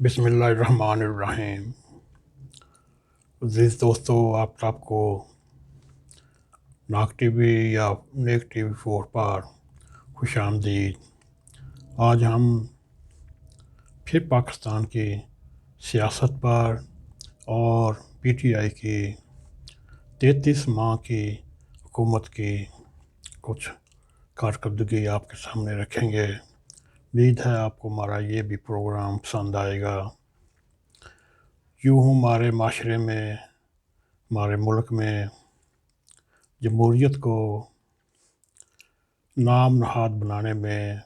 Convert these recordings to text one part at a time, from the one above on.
بسم اللہ الرحمن الرحیم۔ عزیز دوستو، آپ سب کو ناک ٹی وی یا نیک ٹی وی 4 پر خوش آمدید۔ آج ہم پھر پاکستان کی سیاست پر اور پی ٹی آئی کی 33 ماہ کی حکومت کی کچھ کارکردگی آپ کے سامنے رکھیں گے۔ امید ہے آپ کو ہمارا یہ بھی پروگرام پسند آئے گا۔ یوں ہمارے معاشرے میں، ہمارے ملک میں جمہوریت کو نام نہاد بنانے میں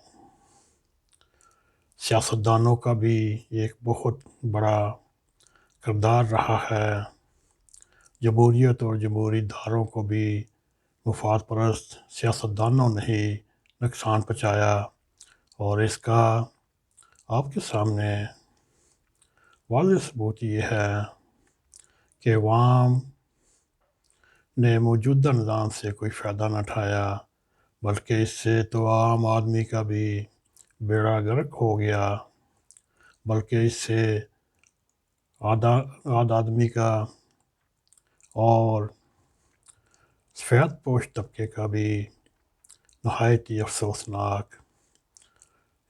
سیاستدانوں کا بھی ایک بہت بڑا کردار رہا ہے۔ جمہوریت اور جمہوری اداروں کو بھی مفاد پرست سیاستدانوں نے ہی نقصان پہنچایا، اور اس کا آپ کے سامنے واضح ثبوت یہ ہے کہ عوام نے موجودہ نظام سے کوئی فائدہ نہ اٹھایا، بلکہ اس سے تو عام آدمی کا بھی بیڑا غرق ہو گیا، بلکہ اس سے عام آدمی کا اور سفید پوش طبقے کا بھی نہایت ہی افسوسناک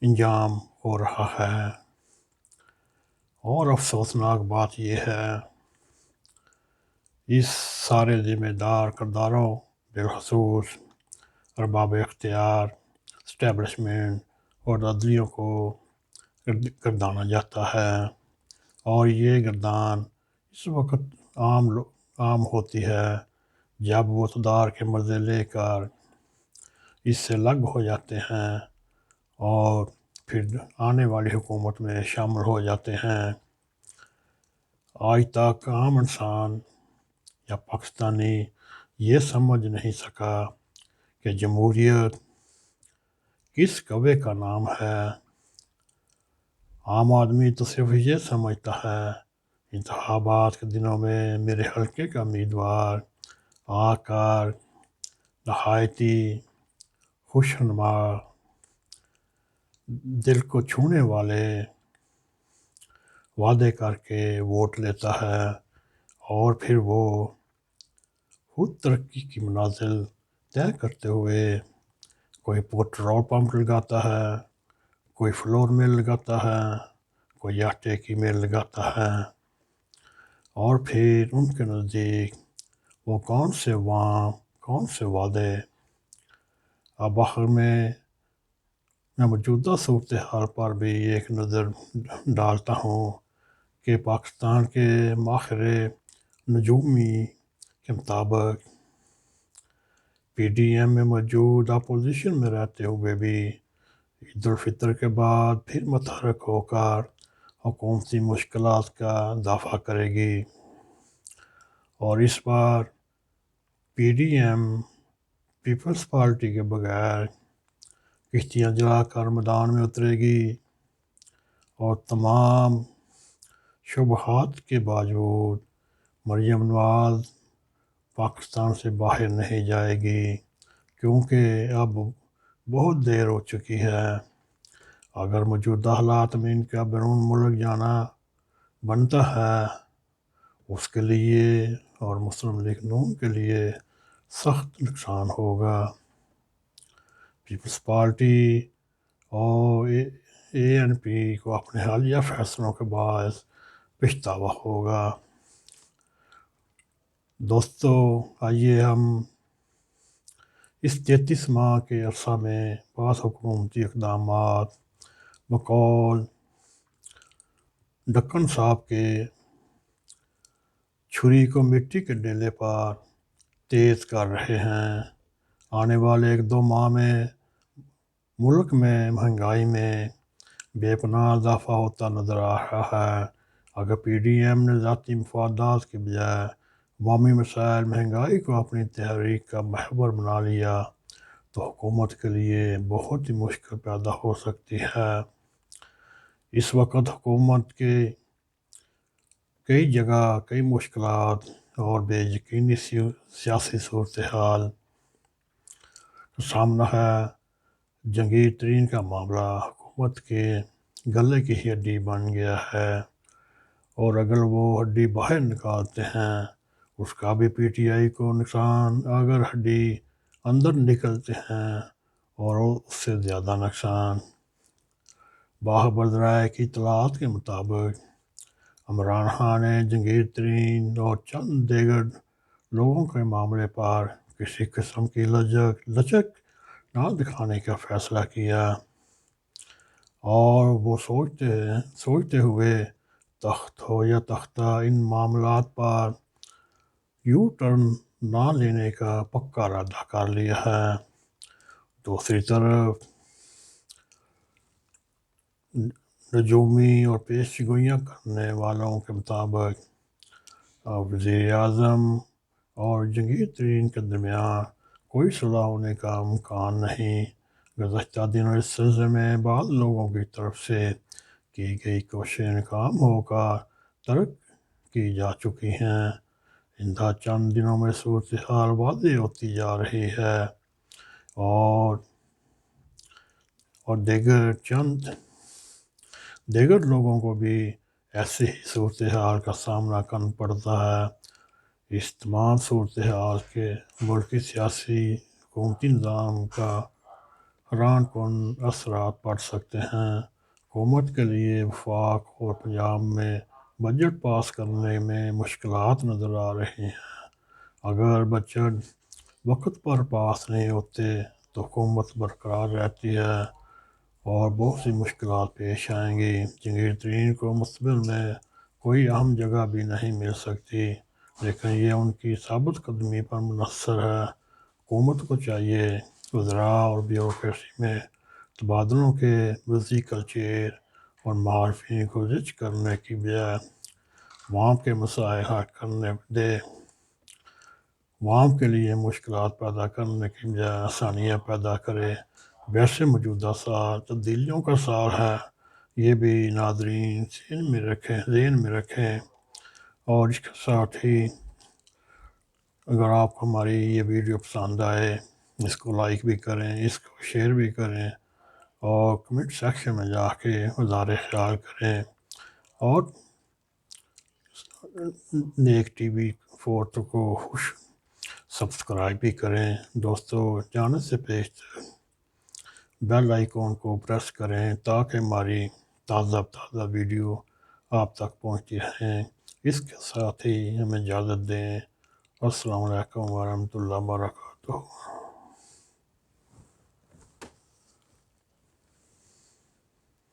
انجام ہو رہا ہے۔ اور افسوسناک بات یہ ہے، اس سارے ذمہ دار کرداروں بالخصوص ارباب اختیار، اسٹیبلشمنٹ اور عدلیوں کو گردانا جاتا ہے، اور یہ گردان اس وقت عام ہوتی ہے جب وہ اقتدار کے مزے لے کر اس سے الگ ہو جاتے ہیں اور پھر آنے والی حکومت میں شامل ہو جاتے ہیں۔ آج تک عام انسان یا پاکستانی یہ سمجھ نہیں سکا کہ جمہوریت کس کوے کا نام ہے۔ عام آدمی تو صرف یہ سمجھتا ہے انتخابات کے دنوں میں میرے حلقے کا امیدوار آ کر نہایتی خوشنما، دل کو چھونے والے وعدے کر کے ووٹ لیتا ہے، اور پھر وہ خود ترقی کی منازل طے کرتے ہوئے کوئی پیٹرول پمپ لگاتا ہے، کوئی فلور مل لگاتا ہے، کوئی آٹے کی مل لگاتا ہے، اور پھر ان کے نزدیک وہ کون سے وعدے۔ اب آخر میں موجودہ صورتحال پر بھی ایک نظر ڈالتا ہوں کہ پاکستان کے ماہر نجومی کے مطابق پی ڈی ایم میں موجود اپوزیشن میں رہتے ہوئے بھی عید الفطر کے بعد پھر متحرک ہو کر حکومتی مشکلات کا دفاع کرے گی، اور اس بار P D M Peoples Party کے بغیر کشتیاں جلا کر میدان میں اترے گی، اور تمام شبہات کے باوجود مریم نواز پاکستان سے باہر نہیں جائے گی، کیونکہ اب بہت دیر ہو چکی ہے۔ اگر موجودہ حالات میں ان کا بیرون ملک جانا بنتا ہے، اس کے لیے اور مسلم لیگ نون کے لیے سخت نقصان ہوگا۔ پیپلز پارٹی اور اے این پی کو اپنے حالیہ فیصلوں کے باعث پچھتاوا ہوگا۔ دوستو، آئیے ہم اس 33 ماہ کے عرصہ میں بعض حکومتی اقدامات بقول ڈکن صاحب کے چھری کو مٹی کے ڈیلے پر تیز کر رہے ہیں۔ آنے والے 1-2 ماہ میں ملک میں مہنگائی میں بے پناہ اضافہ ہوتا نظر آ رہا ہے۔ اگر پی ڈی ایم نے ذاتی مفادات کے بجائے عوامی مسائل مہنگائی کو اپنی تحریک کا محور بنا لیا تو حکومت کے لیے بہت ہی مشکل پیدا ہو سکتی ہے۔ اس وقت حکومت کے کئی جگہ کئی مشکلات اور بے یقینی سیاسی صورتحال کا سامنا ہے۔ جنگیر ترین کا معاملہ حکومت کے گلے کی ہڈی بن گیا ہے، اور اگر وہ ہڈی باہر نکالتے ہیں اس کا بھی پی ٹی آئی کو نقصان، اگر ہڈی اندر نکلتے ہیں اور اس سے زیادہ نقصان۔ باخبر ذرائع کی اطلاعات کے مطابق عمران خان نے جہانگیر ترین اور چند دیگر لوگوں کے معاملے پر کسی قسم کی لچک نہ دکھانے کا فیصلہ کیا، اور وہ سوچتے ہوئے تخت ہو یا تختہ ان معاملات پر یو ٹرن نہ لینے کا پکا ارادہ کر لیا ہے۔ دوسری طرف نجومی اور پیش گوئیاں کرنے والوں کے مطابق وزیر اعظم اور جہانگیر ترین کے درمیان کوئی صلح ہونے کا امکان نہیں۔ گزشتہ دنوں اس سلسلے میں بعض لوگوں کی طرف سے کی گئی کوششیں ناکام ہو کر ترک کی جا چکی ہیں۔ آئندہ چند دنوں میں صورتحال واضح ہوتی جا رہی ہے، اور دیگر لوگوں کو بھی ایسی ہی صورتحال کا سامنا کرنا پڑتا ہے۔ اس تمام صورتحال کے ملکی سیاسی حکومتی نظام کا حیران کن اثرات پڑ سکتے ہیں۔ حکومت کے لیے وفاق اور پنجاب میں بجٹ پاس کرنے میں مشکلات نظر آ رہی ہیں۔ اگر بجٹ وقت پر پاس نہیں ہوتے تو حکومت برقرار رہتی ہے اور بہت سی مشکلات پیش آئیں گی۔ جہانگیر ترین کو مستقبل میں کوئی اہم جگہ بھی نہیں مل سکتی، لیکن یہ ان کی ثابت قدمی پر منحصر ہے۔ حکومت کو چاہیے وزراء اور بیوروکریسی میں تبادلوں کے ویزیکل چیئر اور معارفین کو زج کرنے کی بجائے عوام کے مسائل حل کرنے دے، عوام کے لیے مشکلات پیدا کرنے کی بجائے آسانیاں پیدا کرے۔ ویسے موجودہ سال تبدیلیوں کا سال ہے، یہ بھی ناظرین ذہن میں رکھیں، اور اس کے ساتھ ہی اگر آپ کو ہماری یہ ویڈیو پسند آئے اس کو لائک بھی کریں، اس کو شیئر بھی کریں، اور کمنٹ سیکشن میں جا کے اظہار خیال کریں، اور نیک ٹی وی فورتھ کو سبسکرائب بھی کریں۔ دوستو، جانے سے پہلے بیل آئیکن کو پریس کریں تاکہ ہماری تازہ ویڈیو آپ تک پہنچتی رہیں۔ اس کے ساتھ ہی ہمیں اجازت دیں۔ السلام علیکم ورحمۃ اللہ وبرکاتہ۔